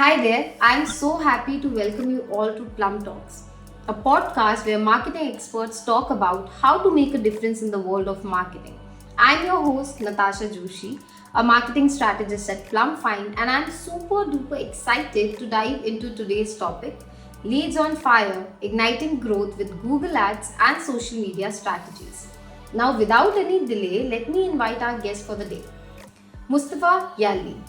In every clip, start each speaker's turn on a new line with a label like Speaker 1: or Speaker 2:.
Speaker 1: Hi there, I'm so happy to welcome you all to Plum Talks, a podcast where marketing experts talk about how to make a difference in the world of marketing. I'm your host, Natasha Joshi, a marketing strategist at Plum Find, and I'm super duper excited to dive into today's topic Leads on Fire Igniting Growth with Google Ads and Social Media Strategies. Now, without any delay, let me invite our guest for the day, Mustafa Yalli.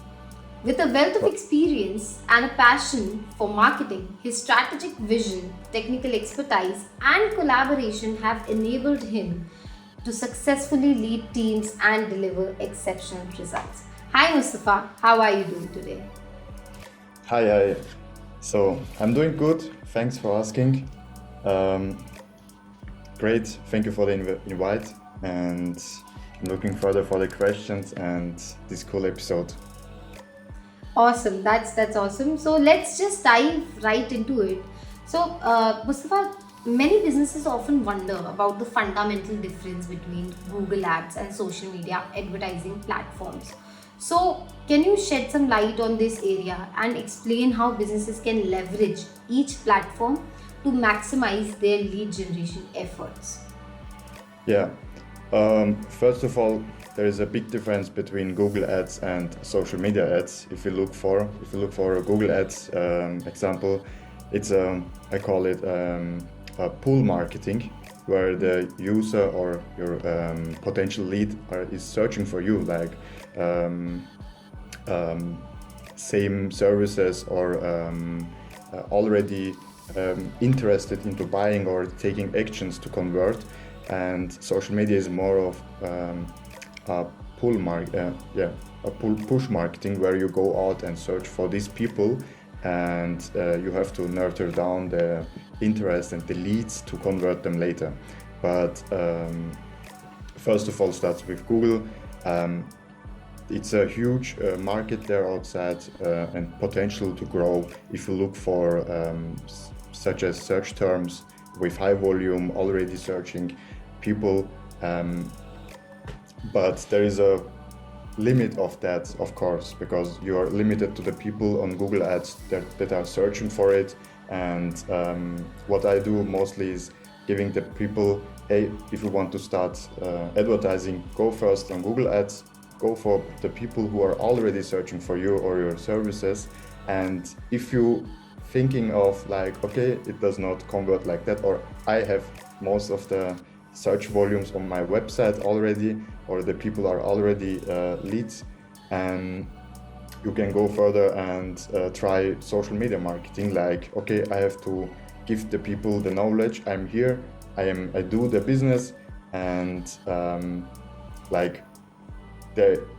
Speaker 1: With a wealth of experience and a passion for marketing, his strategic vision, technical expertise, and collaboration have enabled him to successfully lead teams and deliver exceptional results. Hi, Mustafa. How are you doing today?
Speaker 2: Hi. So I'm doing good. Thanks for asking. Um, Great. Thank you for the invite, and I'm looking further for the questions and this cool episode.
Speaker 1: Awesome. That's awesome. So let's just dive right into it. So, Mustafa, many businesses often wonder about the fundamental difference between Google Ads and social media advertising platforms. So, can you shed some light on this area and explain how businesses can leverage each platform to maximize their lead generation efforts?
Speaker 2: Yeah. First of all, there is a big difference between Google Ads and social media ads. If you look for a Google Ads example, it's I call it a pull marketing, where the user or your potential lead is searching for you, like um, um, same services or already interested into buying or taking actions to convert. And social media is more of a push marketing, where you go out and search for these people, and you have to nurture down the interest and the leads to convert them later. But first of all, starts with Google. It's a huge market there outside, and potential to grow if you look for such as search terms with high volume already searching people. But there is a limit of that, of course, because you are limited to the people on Google Ads that are searching for it. And what I do mostly is giving the people, hey, if you want to start advertising, go first on Google Ads, go for the people who are already searching for you or your services. And if you thinking of like, okay, it does not convert like that, or I have most of the search volumes on my website already, or the people are already leads, and you can go further and try social media marketing. Like, okay, I have to give the people the knowledge. I'm here. I do the business, and like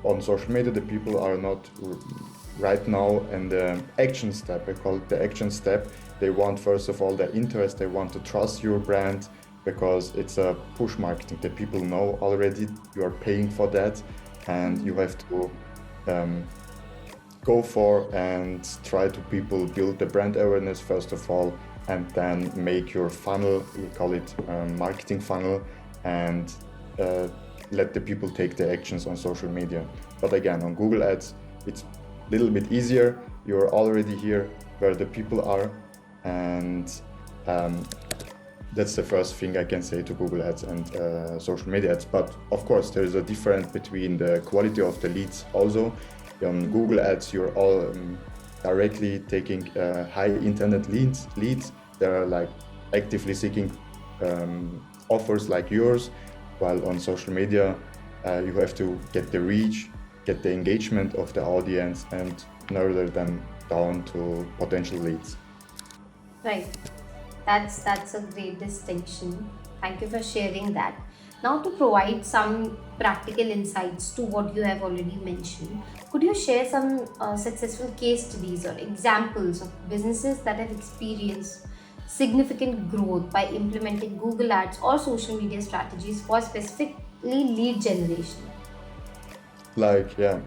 Speaker 2: on social media, the people are not right now in the action step. I call it the action step. They want, first of all, their interest. They want to trust your brand, because it's a push marketing. The people know already you are paying for that, and you have to go for and try to people build the brand awareness first of all, and then make your funnel. We call it marketing funnel, and let the people take the actions on social media. But again, on Google Ads, it's a little bit easier. You're already here where the people are, and that's the first thing I can say to Google Ads and social media ads. But of course, there is a difference between the quality of the leads also. On Google Ads, you're all directly taking high internet leads. They are like actively seeking offers like yours, while on social media, you have to get the reach, get the engagement of the audience, and narrow them down to potential leads.
Speaker 1: Right. That's a great distinction. Thank you for sharing that. Now, to provide some practical insights to what you have already mentioned, could you share some successful case studies or examples of businesses that have experienced significant growth by implementing Google Ads or social media strategies for specifically lead generation?
Speaker 2: Like, yeah,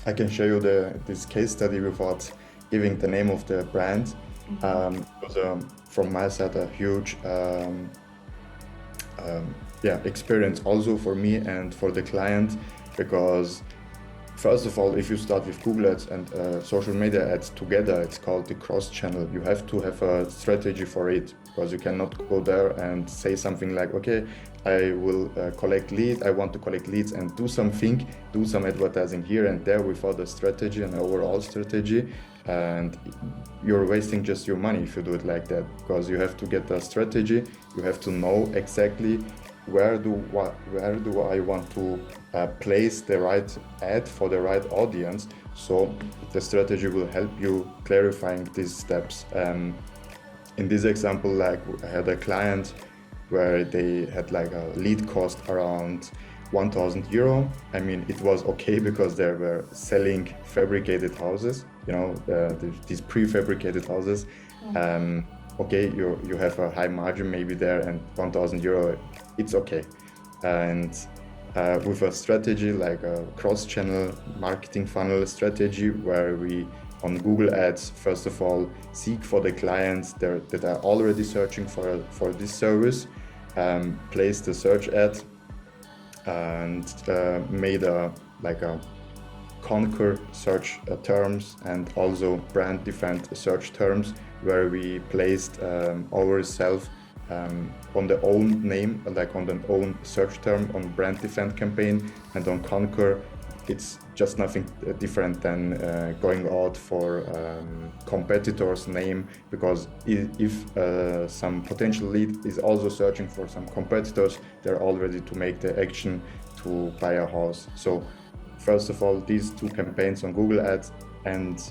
Speaker 2: I can show you this case study without giving the name of the brand. It was from my side a huge experience also for me and for the client, because first of all, if you start with Google Ads and social media ads together, it's called the cross-channel. You have to have a strategy for it, because you cannot go there and say something like, okay, I will I want to collect leads and do some advertising here and there without a strategy, an overall strategy. And you're wasting just your money if you do it like that, because you have to get a strategy. You have to know exactly where do I want to place the right ad for the right audience. So the strategy will help you clarifying these steps. In this example, like I had a client where they had like a lead cost around 1,000 euro. I mean, it was okay because they were selling fabricated houses, these prefabricated houses. Okay, you have a high margin maybe there, and 1,000 euro, it's okay. And with a strategy like a cross-channel marketing funnel strategy, where we on Google Ads, first of all, seek for the clients that are already searching for this service, place the search ad, and made a conquer search terms and also brand defend search terms, where we placed ourselves on the own name, like on the own search term on brand defend campaign. And on conquer, it's just nothing different than going out for competitor's name, because if some potential lead is also searching for some competitors, they're all ready to make the action to buy a house. So first of all, these two campaigns on Google Ads, and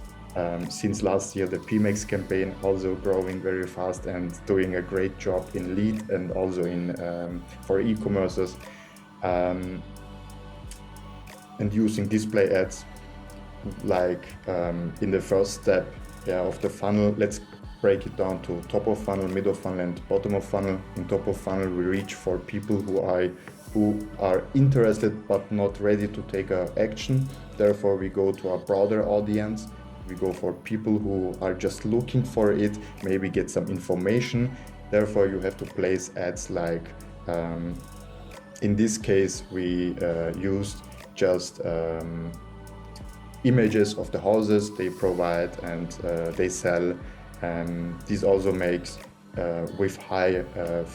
Speaker 2: since last year the PMAX campaign also growing very fast and doing a great job in lead and also in for e-commerces. And using display ads, like in the first step of the funnel. Let's break it down to top of funnel, middle funnel, and bottom of funnel. In top of funnel, we reach for people who are interested but not ready to take action. Therefore, we go to a broader audience. We go for people who are just looking for it, maybe get some information. Therefore, you have to place ads like, in this case, we used just images of the houses they provide and they sell. This also makes with high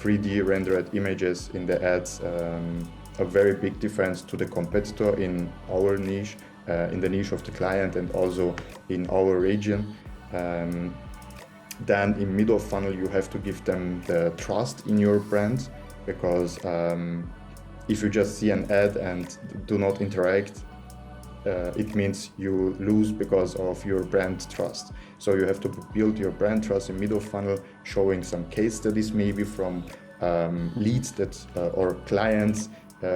Speaker 2: 3D rendered images in the ads a very big difference to the competitor in our niche, in the niche of the client, and also in our region. Then in middle funnel, you have to give them the trust in your brand, because if you just see an ad and do not interact, it means you lose because of your brand trust. So you have to build your brand trust in middle funnel, showing some case studies maybe from leads that or clients,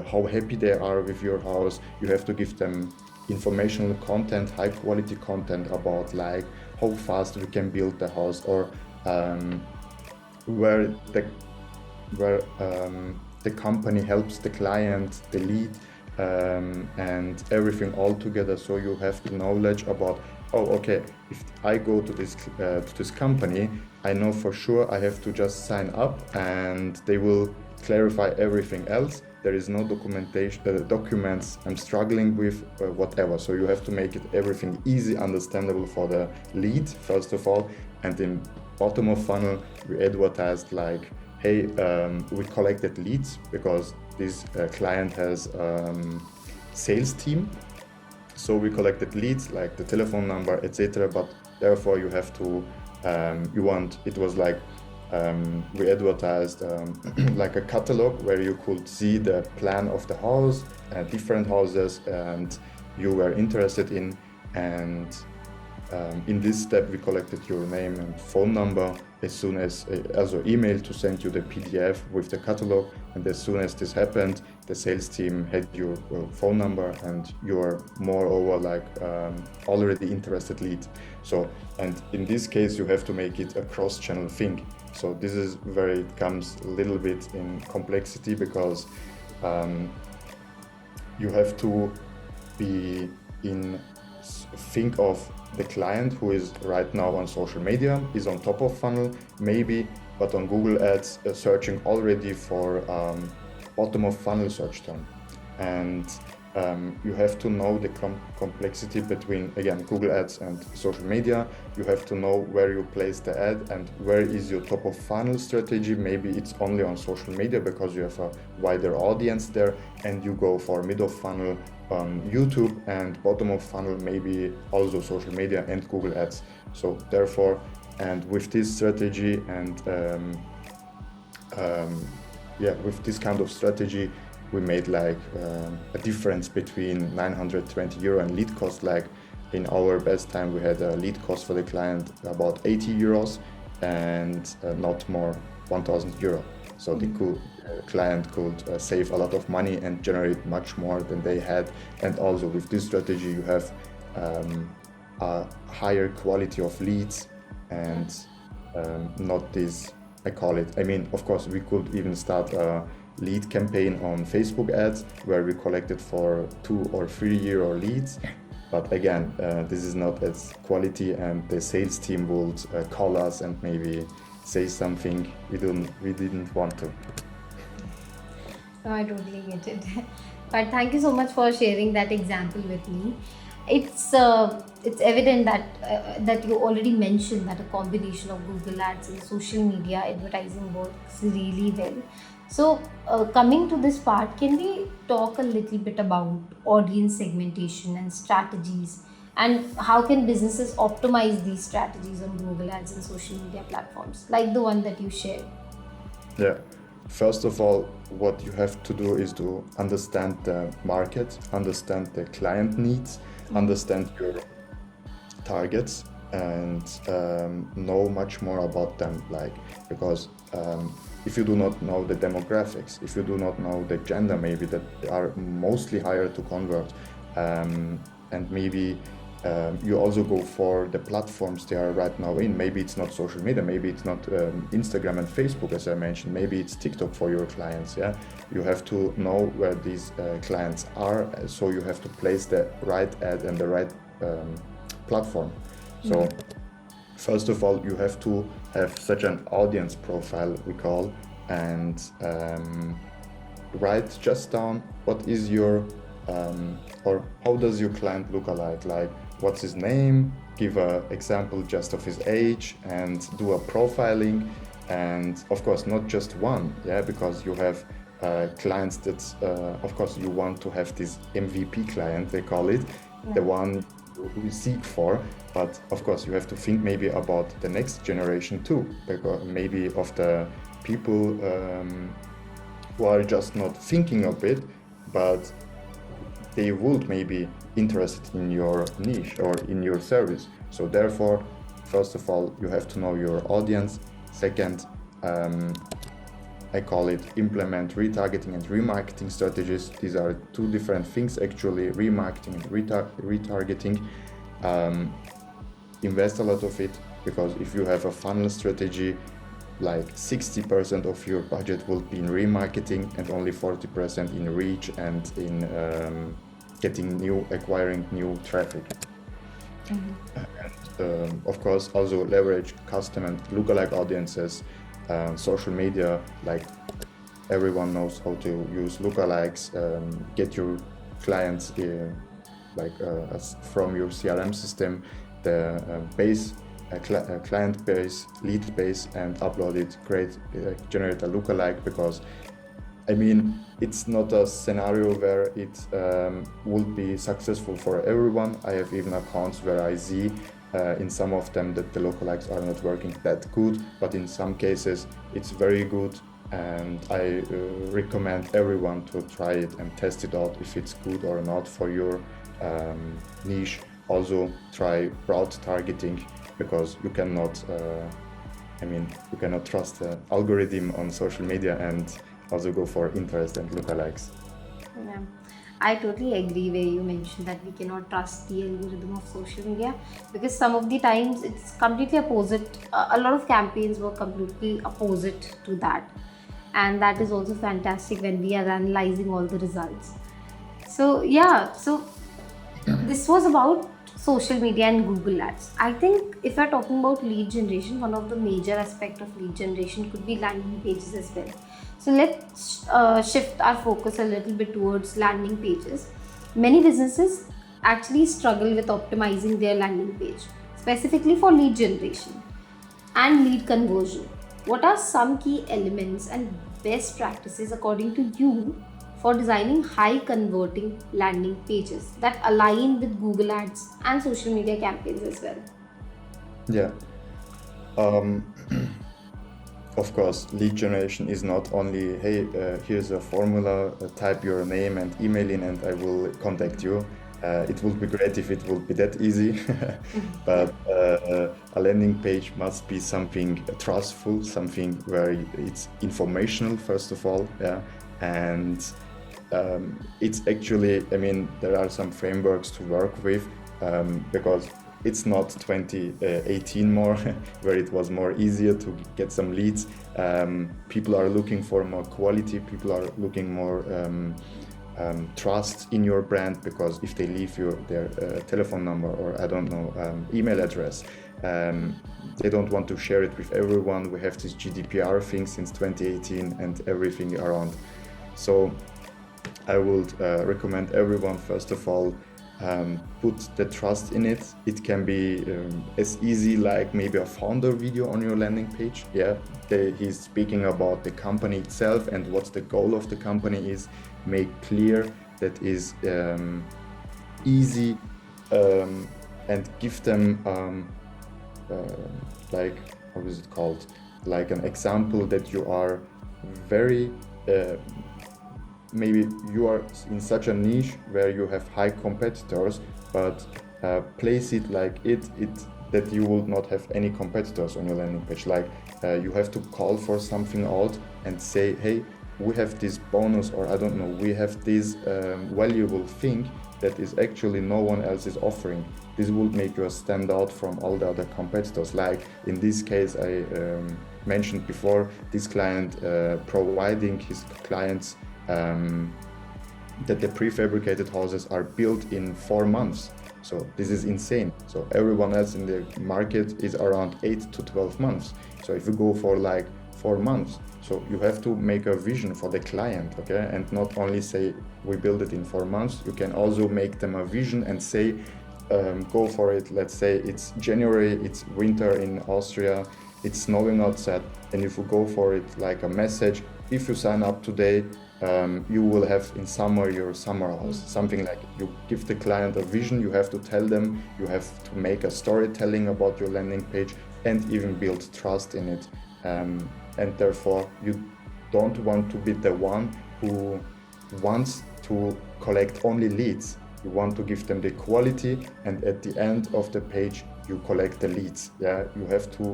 Speaker 2: how happy they are with your house. You have to give them informational content, high quality content about like how fast we can build the house, or where the company helps the client, the lead, and everything all together. So you have the knowledge about, oh, okay, if I go to this company, I know for sure I have to just sign up and they will clarify everything else. There is no documentation, documents I'm struggling with, whatever. So you have to make it everything easy, understandable for the lead, first of all. And in bottom of funnel, we advertised like, hey, we collected leads because this client has sales team. So we collected leads like the telephone number, etc. But therefore you have to, it was like, we advertised like a catalog where you could see the plan of the house, different houses, and you were interested in. And in this step, we collected your name and phone number, as soon as also email to send you the PDF with the catalog. And as soon as this happened, the sales team had your phone number and you're moreover like already interested lead. So, and in this case, you have to make it a cross-channel thing. So this is where it comes a little bit in complexity, because you have to think of the client who is right now on social media, is on top of funnel maybe, but on Google Ads searching already for bottom of funnel search term. And You have to know the complexity between, again, Google Ads and social media. You have to know where you place the ad and where is your top of funnel strategy. Maybe it's only on social media because you have a wider audience there, and you go for mid of funnel on YouTube, and bottom of funnel maybe also social media and Google Ads. So therefore, and with this strategy and with this kind of strategy, we made like a difference between 920 euro and lead cost. Like in our best time, we had a lead cost for the client about 80 euros and not more 1,000 euro. So the client could save a lot of money and generate much more than they had. And also with this strategy, you have a higher quality of leads and not this, I call it, I mean, of course, we could even start a lead campaign on Facebook ads where we collected for 2 or 3 year leads. But again, this is not as quality, and the sales team would call us and maybe say something we didn't want to.
Speaker 1: No, I totally get it. But thank you so much for sharing that example with me. It's evident that you already mentioned that a combination of Google Ads and social media advertising works really well. So, coming to this part, can we talk a little bit about audience segmentation and strategies, and how can businesses optimize these strategies on Google Ads and social media platforms like the one that you shared?
Speaker 2: Yeah. First of all, what you have to do is to understand the market, understand the client needs, understand your targets, and know much more about them. Like, because if you do not know the demographics, if you do not know the gender, maybe that are mostly higher to convert, and maybe you also go for the platforms they are right now in. Maybe it's not social media, maybe it's not Instagram and Facebook, as I mentioned, maybe it's TikTok for your clients. Yeah, you have to know where these clients are, so you have to place the right ad and the right platform. So first of all, you have to have such an audience profile, we call, and write just down what is your or how does your client look alike, like what's his name, give an example just of his age, and do a profiling. And of course not just one, yeah, because you have clients that of course you want to have this MVP client, they call it, the one we seek for. But of course you have to think maybe about the next generation too, because maybe of the people who are just not thinking of it, but they would maybe interested in your niche or in your service. So therefore, first of all, you have to know your audience. Second, I call it implement retargeting and remarketing strategies. These are two different things actually, remarketing and retargeting. Invest a lot of it, because if you have a funnel strategy, like 60% of your budget will be in remarketing and only 40% in reach and in acquiring new traffic. And of course also leverage custom and lookalike audiences, social media, like everyone knows how to use lookalikes, get your clients from your CRM system, the client base, lead base, and upload it, generate a lookalike. Because I mean, it's not a scenario where it would be successful for everyone. I have even accounts where I see in some of them that the lookalikes are not working that good, but in some cases it's very good, and I recommend everyone to try it and test it out if it's good or not for your niche. Also try broad targeting, because you cannot you cannot trust the algorithm on social media, and also go for interest and lookalikes.
Speaker 1: Yeah, I totally agree where you mentioned that we cannot trust the algorithm of social media, because some of the times it's completely opposite. A lot of campaigns were completely opposite to that, and that is also fantastic when we are analyzing all the results. So yeah, so this was about social media and Google Ads. I think if we're talking about lead generation, one of the major aspect of lead generation could be landing pages as well. So let's shift our focus a little bit towards landing pages. Many businesses actually struggle with optimizing their landing page, specifically for lead generation and lead conversion. What are some key elements and best practices according to you for designing high converting landing pages that align with Google Ads and social media campaigns as well?
Speaker 2: Yeah. Um, of course, lead generation is not only, hey, here's a formula, type your name and email in, and I will contact you. It would be great if it would be that easy, but a landing page must be something trustful, something where it's informational, first of all, yeah, and it's actually, I mean, there are some frameworks to work with because it's not 2018 more, where it was more easier to get some leads. People are looking for more quality, people are looking more trust in your brand, because if they leave you their telephone number or I don't know, email address, they don't want to share it with everyone. We have this GDPR thing since 2018 and everything around. So I would recommend everyone, first of all, put the trust in it. It can be as easy like maybe a founder video on your landing page. Yeah, he's speaking about the company itself and what the goal of the company is. Make clear that is easy, and give them like, how is it called? Like an example that you are very maybe you are in such a niche where you have high competitors, but place it like it that you will not have any competitors on your landing page. Like you have to call for something out and say, hey, we have this bonus, or I don't know, we have this valuable thing that is actually no one else is offering. This will make you stand out from all the other competitors. Like in this case, I mentioned before, this client providing his clients that the prefabricated houses are built in 4 months. So this is insane. So everyone else in the market is around 8 to 12 months. So if you go for like 4 months, so you have to make a vision for the client, okay? And not only say we build it in 4 months, you can also make them a vision and say, go for it. Let's say it's January, it's winter in Austria, it's snowing outside, and if you go for it like a message, if you sign up today, you will have in summer your summer house, something like you give the client a vision. You have to tell them, you have to make a storytelling about your landing page and even build trust in it, and therefore you don't want to be the one who wants to collect only leads. You want to give them the quality, and at the end of the page you collect the leads. Yeah, you have to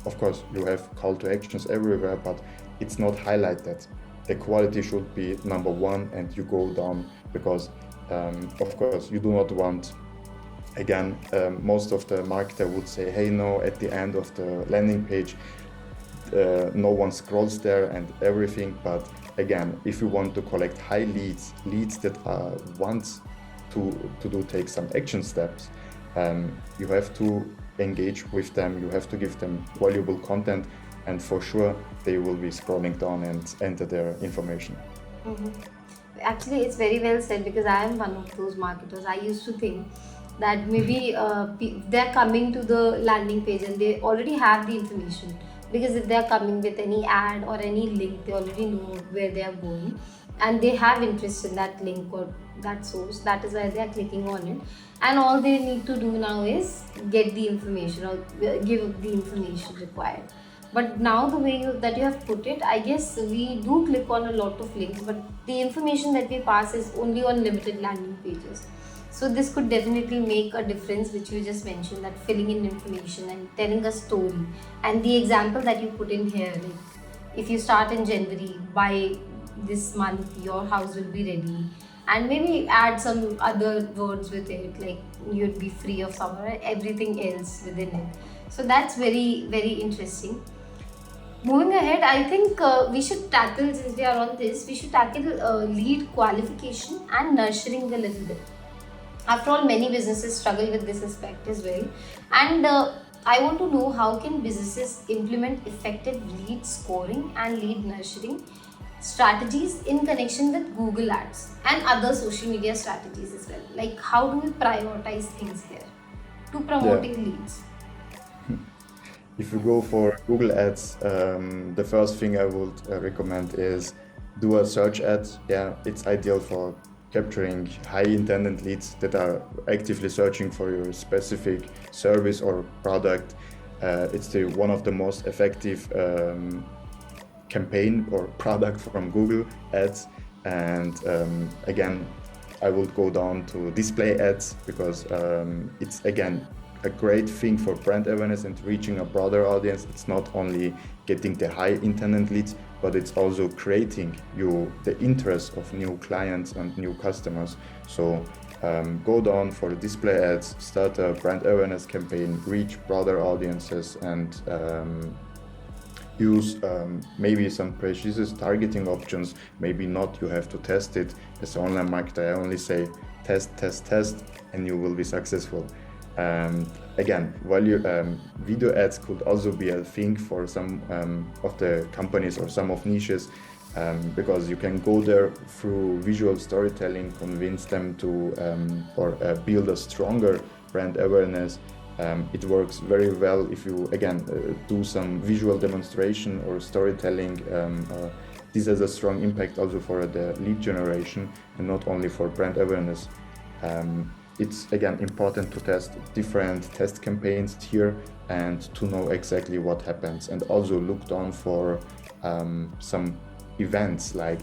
Speaker 2: of course you have call to actions everywhere, but it's not highlighted. The quality should be number one, and you go down because of course you do not want, again, most of the marketer would say, hey, no, at the end of the landing page no one scrolls there and everything. But again, if you want to collect high leads that want to take some action steps, you have to engage with them, you have to give them valuable content, and for sure they will be scrolling down and enter their information.
Speaker 1: Mm-hmm. Actually, it's very well said, because I am one of those marketers. I used to think that maybe they're coming to the landing page and they already have the information, because if they're coming with any ad or any link, they already know where they are going and they have interest in that link or that source. That is why they are clicking on it, and all they need to do now is get the information or give the information required. But now the way that you have put it, I guess we do click on a lot of links, but the information that we pass is only on limited landing pages. So this could definitely make a difference, which you just mentioned, that filling in information and telling a story. And the example that you put in here, like if you start in January, by this month your house will be ready, and maybe add some other words with it, like you'd be free of summer and everything else within it. So that's very, very interesting. Moving ahead, I think we should tackle, since we are on this, we should tackle lead qualification and nurturing a little bit. After all, many businesses struggle with this aspect as well. And I want to know, how can businesses implement effective lead scoring and lead nurturing strategies in connection with Google Ads and other social media strategies as well. Like, how do we prioritize things here to
Speaker 2: Yeah.
Speaker 1: promoting leads?
Speaker 2: If you go for Google Ads, the first thing I would recommend is do a search ad. Yeah, it's ideal for capturing high intent leads that are actively searching for your specific service or product. It's one of the most effective campaign or product from Google Ads. And again, I would go down to display ads because it's again a great thing for brand awareness and reaching a broader audience. It's not only getting the high intent leads, but it's also creating the interest of new clients and new customers. So go down for the display ads, start a brand awareness campaign, reach broader audiences, and use maybe some precise targeting options. Maybe not, you have to test it. As an online marketer, I only say test, and you will be successful. Again, video ads could also be a thing for some of the companies or some of niches, because you can go there through visual storytelling, convince them to build a stronger brand awareness. It works very well if you again do some visual demonstration or storytelling. This has a strong impact also for the lead generation and not only for brand awareness. It's again important to test different test campaigns here and to know exactly what happens, and also look down for some events like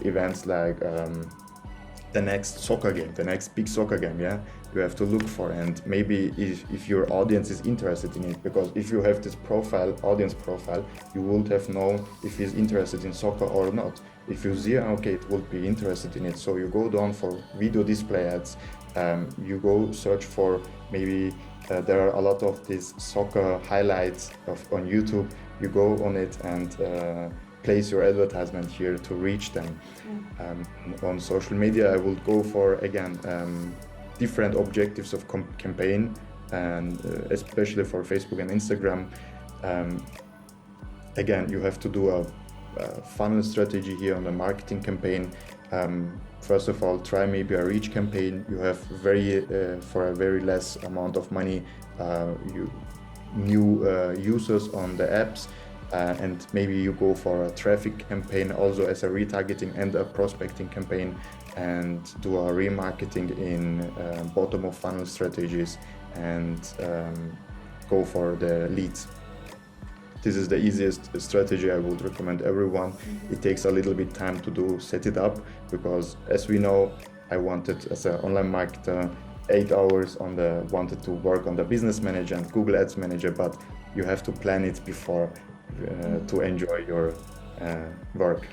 Speaker 2: the next soccer game, the next big soccer game. Yeah, you have to look for, and maybe if your audience is interested in it, because if you have this audience profile, you would have known if he's interested in soccer or not. If you see, okay, it would be interested in it, so you go down for video display ads. You go search for maybe there are a lot of these soccer highlights on YouTube. You go on it and place your advertisement here to reach them. On social media, I would go for again different objectives of campaign, and especially for Facebook and Instagram. Again, you have to do a funnel strategy here on the marketing campaign. First of all, try maybe a reach campaign. You have for a very less amount of money, new users on the apps, and maybe you go for a traffic campaign also as a retargeting and a prospecting campaign, and do a remarketing in bottom of funnel strategies, and go for the leads. This is the easiest strategy I would recommend everyone. It takes a little bit time to set it up, because as we know, I wanted as an online marketer 8 hours wanted to work on the business manager and Google Ads manager, but you have to plan it before to enjoy your work.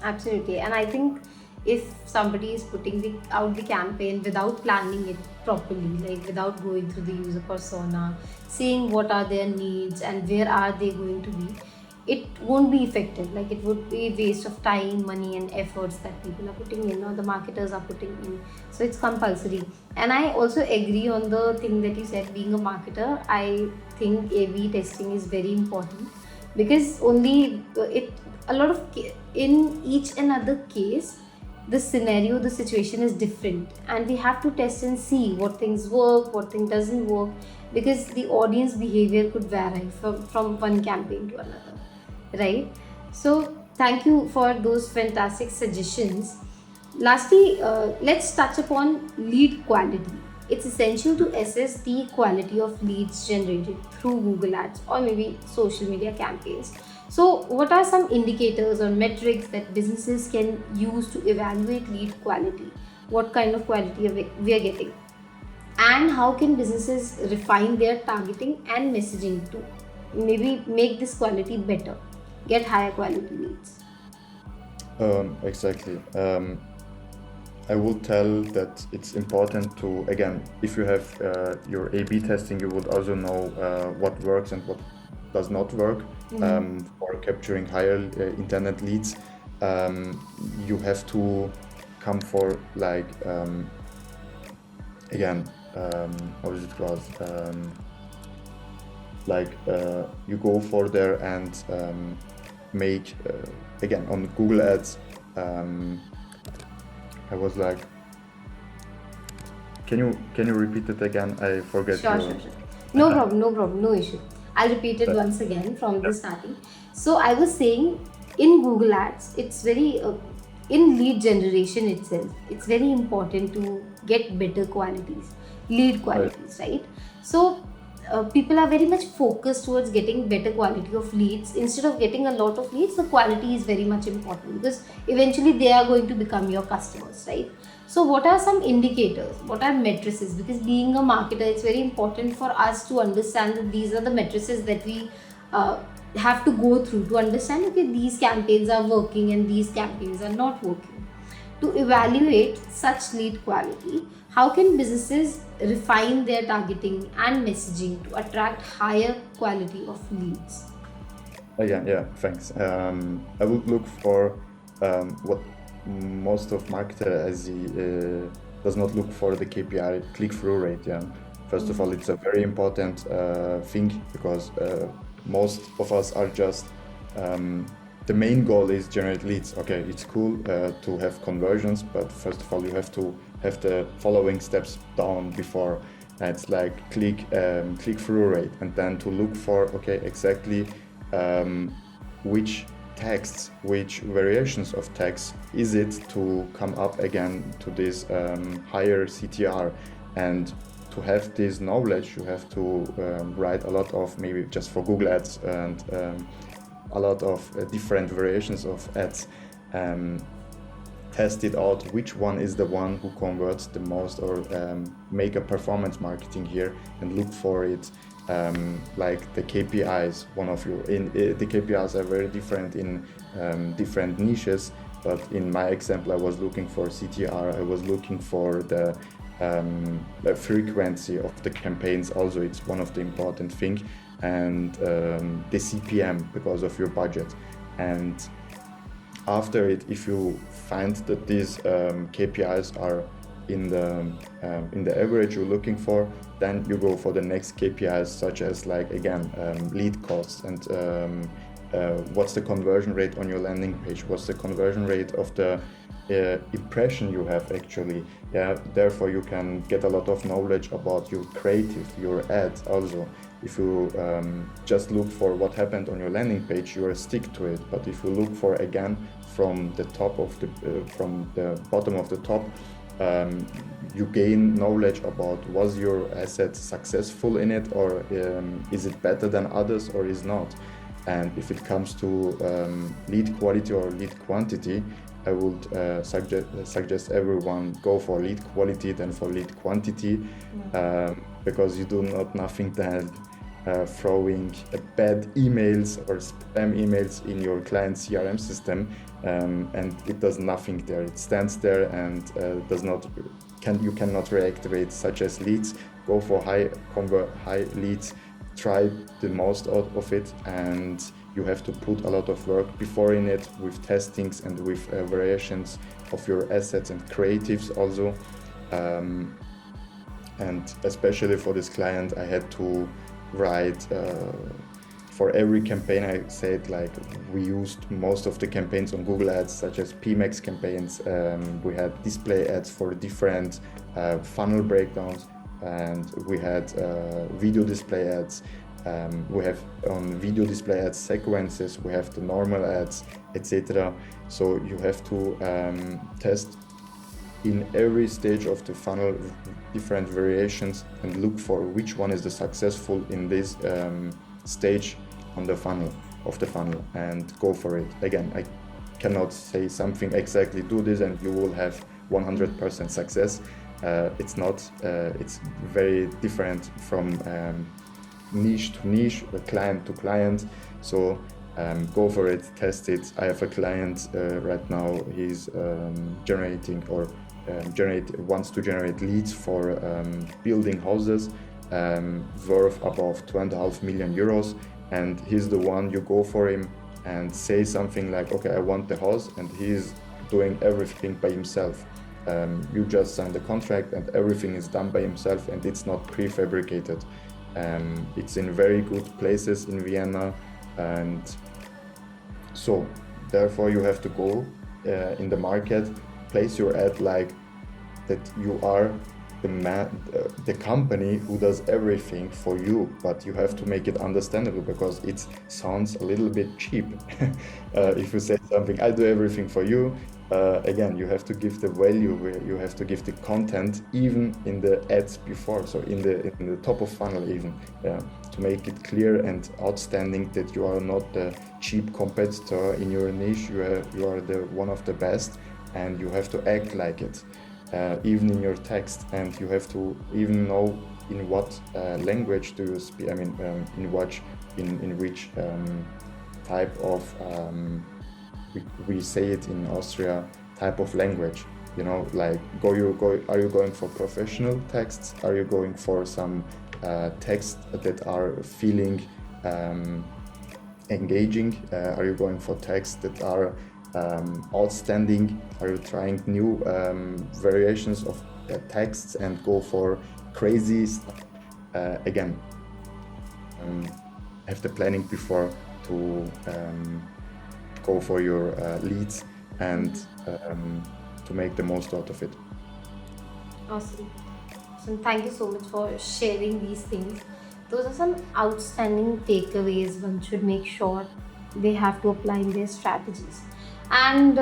Speaker 1: Absolutely. And I think if somebody is putting out the campaign without planning it properly, like without going through the user persona, seeing what are their needs and where are they going to be, it won't be effective. Like, it would be a waste of time, money and efforts that people are putting in, or the marketers are putting in. So it's compulsory. And I also agree on the thing that you said, being a marketer, I think A/B testing is very important, because only in each another case, the scenario, the situation is different, and we have to test and see what things work, what thing doesn't work, because the audience behavior could vary from one campaign to another, right? So thank you for those fantastic suggestions. Lastly, let's touch upon lead quality. It's essential to assess the quality of leads generated through Google Ads or maybe social media campaigns. So, what are some indicators or metrics that businesses can use to evaluate lead quality? What kind of quality we are getting? And how can businesses refine their targeting and messaging to maybe make this quality better, get higher quality leads?
Speaker 2: Exactly. I would tell that it's important to, again, if you have your A/B testing, you would also know what works and what does not work for capturing higher internet leads. You have to come for again, how is it called? You go for there and make again, on Google Ads, I was like, can you repeat it again? I forget
Speaker 1: Sure,
Speaker 2: you.
Speaker 1: sure, sure. No problem, no problem, no issue. I'll repeat it once again from the starting. So I was saying, in Google Ads, it's very in lead generation itself. It's very important to get better qualities, lead
Speaker 2: Right.
Speaker 1: qualities, right? So people are very much focused towards getting better quality of leads. Instead of getting a lot of leads, the quality is very much important, because eventually they are going to become your customers, right? So what are some indicators, what are matrices? Because being a marketer, it's very important for us to understand that these are the matrices that we uh, have to go through to understand, okay, these campaigns are working and these campaigns are not working. To evaluate such lead quality, how can businesses refine their targeting and messaging to attract higher quality of leads?
Speaker 2: Again, yeah, thanks. I would look for what most of marketer as he does not look for the KPI click-through rate. Yeah, first of all, it's a very important thing, because most of us are just the main goal is generate leads. Okay, it's cool to have conversions, but first of all, you have to have the following steps down before. It's like click-through rate, and then to look for, okay, exactly which texts, which variations of text is it to come up again to this higher CTR. And to have this knowledge, you have to write a lot of, maybe just for Google Ads, and a lot of different variations of ads. Test it out, which one is the one who converts the most, or make a performance marketing here and look for it. Like the KPIs, one of you, the KPIs are very different in different niches, but in my example, I was looking for CTR, I was looking for the frequency of the campaigns. Also, it's one of the important things, and the CPM, because of your budget. And after it, if you find that these KPIs are in the average you're looking for, then you go for the next KPIs, such as, like, again, lead costs, and what's the conversion rate on your landing page, what's the conversion rate of the impression you have actually. Yeah, therefore you can get a lot of knowledge about your creative, your ads. Also, if you just look for what happened on your landing page, you will stick to it. But if you look for, again, from the top of the from the bottom of the top, you gain knowledge about, was your asset successful in it, or is it better than others, or is not. And if it comes to lead quality or lead quantity, I would suggest everyone go for lead quality than for lead quantity, because you do not nothing than throwing bad emails or spam emails in your client CRM system, and it does nothing there. It stands there and you cannot reactivate such as leads. Go for high leads. Try the most out of it, and you have to put a lot of work before in it, with testings and with variations of your assets and creatives also. And especially for this client, I had to write for every campaign. I said, like, we used most of the campaigns on Google Ads, such as PMAX campaigns. We had display ads for different funnel breakdowns, and we had video display ads. We have on video display ads sequences, we have the normal ads, etc. So you have to test in every stage of the funnel different variations and look for which one is the successful in this stage on the funnel and go for it. Again, I cannot say something exactly, do this and you will have 100% success. It's not. It's very different from niche to niche, client to client. So go for it, test it. I have a client right now. He's wants to generate leads for building houses worth above 2.5 million euros, and he's the one. You go for him and say something like, okay, I want the house, and he's doing everything by himself. You just sign the contract and everything is done by himself, and it's not prefabricated. It's in very good places in Vienna, and so therefore you have to go in the market, place your ad like that you are the company who does everything for you, but you have to make it understandable because it sounds a little bit cheap. If you say something, I do everything for you, again, you have to give the value, where you have to give the content even in the ads before, so in the top of funnel even, to make it clear and outstanding that you are not the cheap competitor in your niche. You are the one of the best, and you have to act like it. Even in your text, and you have to even know in what language do you speak. I mean, in which type of we say it in Austria, type of language. You know, like are you going for professional texts? Are you going for some texts that are feeling engaging? Are you going for texts that are outstanding? Are you trying new variations of texts and go for crazy stuff? Again, have the planning before to go for your leads and to make the most out of it.
Speaker 1: Awesome. So thank you so much for sharing these things. Those are some outstanding takeaways one should make sure they have to apply in their strategies. And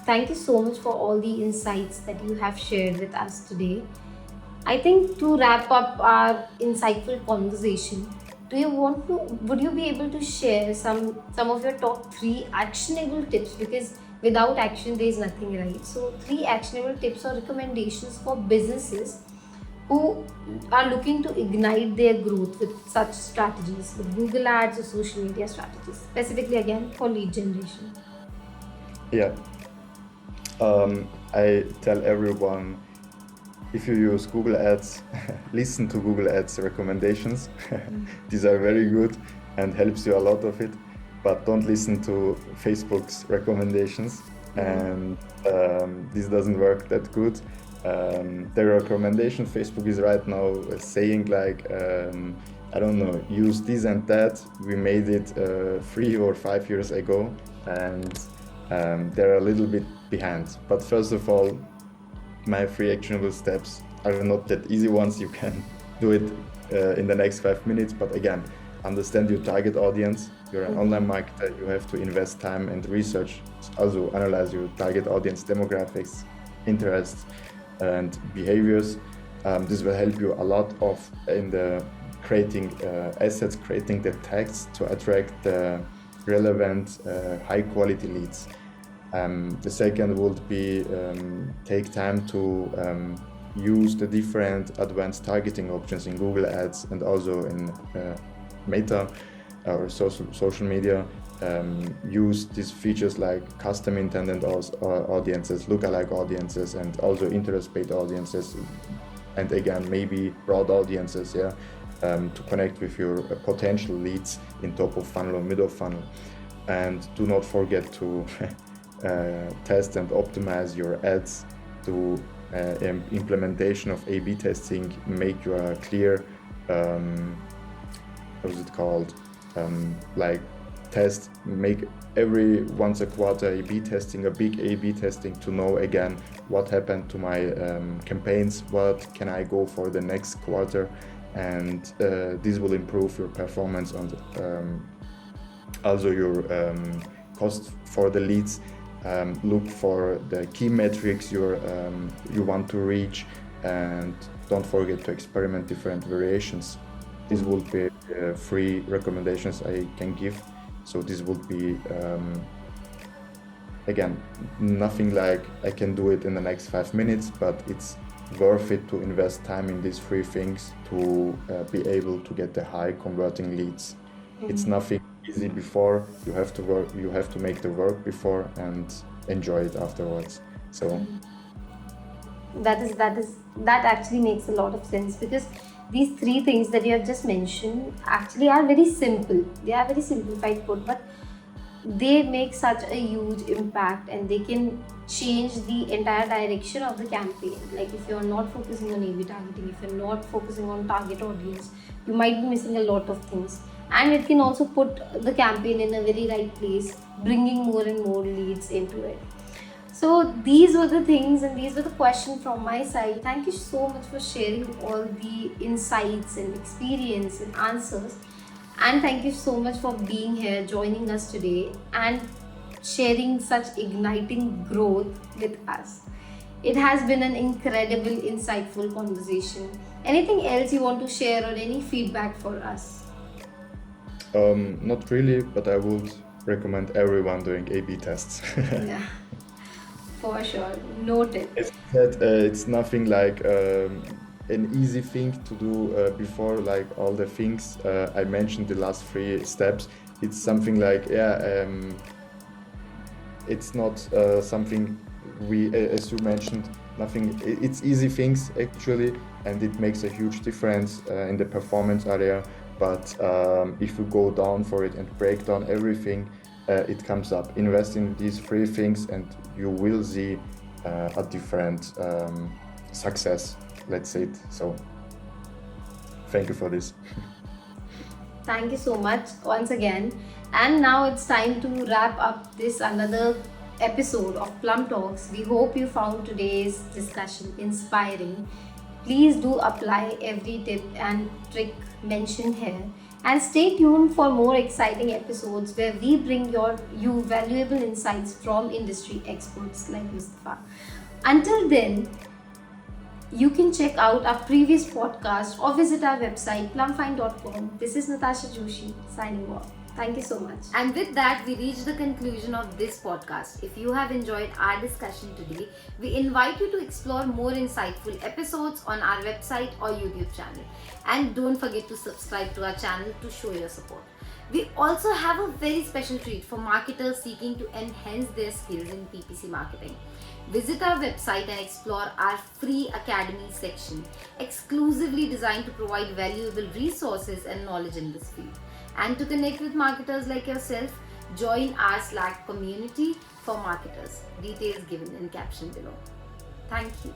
Speaker 1: thank you so much for all the insights that you have shared with us today. I think to wrap up our insightful conversation, would you be able to share some of your top 3 actionable tips? Because without action there is nothing, right? So 3 actionable tips or recommendations for businesses who are looking to ignite their growth with such strategies, with Google Ads or social media strategies, specifically again for lead generation.
Speaker 2: Yeah, I tell everyone, if you use Google Ads, listen to Google Ads recommendations. These are very good and helps you a lot of it, but don't listen to Facebook's recommendations. And this doesn't work that good. The recommendation Facebook is right now saying like, I don't know, use this and that. We made it 3 or 5 years ago, and they're a little bit behind. But first of all, my 3 actionable steps are not that easy ones. You can do it in the next 5 minutes, but again, understand your target audience. You're an online marketer, you have to invest time and research, also analyze your target audience demographics, interests, and behaviors. This will help you a lot in the creating assets, creating the text to attract the relevant, high quality leads. The second would be take time to use the different advanced targeting options in Google Ads and also in Meta or social media. Use these features like custom intended audiences, lookalike audiences, and also interest-based audiences, and again maybe broad audiences, to connect with your potential leads in top of funnel or middle of funnel. And do not forget to test and optimize your ads. To implementation of A/B testing, make you a clear how's it called, like test, make every once a quarter A/B testing, a big A/B testing, to know again what happened to my campaigns, what can I go for the next quarter, and this will improve your performance on also your cost for the leads. Look for the key metrics you want to reach, and don't forget to experiment different variations. This will be 3 recommendations I can give. So this would be, again, nothing like I can do it in the next 5 minutes, but it's worth it to invest time in these 3 things to be able to get the high converting leads. It's nothing easy before. You have to work. You have to make the work before and enjoy it afterwards. So
Speaker 1: That actually makes a lot of sense, because these 3 things that you have just mentioned actually are very simple. They are very simplified put, but they make such a huge impact, and they can change the entire direction of the campaign. Like if you're not focusing on A/B targeting, if you're not focusing on target audience, you might be missing a lot of things. and it can also put the campaign in a very right place, bringing more and more leads into it. So these were the things and these were the questions from my side. Thank you so much for sharing all the insights and experience and answers. And thank you so much for being here, joining us today, and sharing such igniting growth with us. It has been an incredible, insightful conversation. Anything else you want to share or any feedback for us?
Speaker 2: Not really, but I would recommend everyone doing A/B tests.
Speaker 1: Yeah, for sure. Noted.
Speaker 2: As I said, it's nothing like an easy thing to do before like all the things I mentioned, the last three steps. It's something like, it's not something as you mentioned, nothing, it's easy things actually, and it makes a huge difference in the performance area. But if you go down for it and break down everything, it comes up. Invest in these three things and you will see a different success, let's say it. So thank you for this.
Speaker 1: Thank you so much once again. And now it's time to wrap up this another episode of Plum Talks. We hope you found today's discussion inspiring. Please do apply every tip and trick mentioned here. And stay tuned for more exciting episodes where we bring you valuable insights from industry experts like Mustafa. Until then, you can check out our previous podcast or visit our website plumfind.com. This is Natasha Joshi signing off. Thank you so much. And with that, we reach the conclusion of this podcast. If you have enjoyed our discussion today, we invite you to explore more insightful episodes on our website or YouTube channel. And don't forget to subscribe to our channel to show your support. We also have a very special treat for marketers seeking to enhance their skills in PPC marketing. Visit our website and explore our free academy section, exclusively designed to provide valuable resources and knowledge in this field. And to connect with marketers like yourself, join our Slack community for marketers. Details given in caption below. Thank you.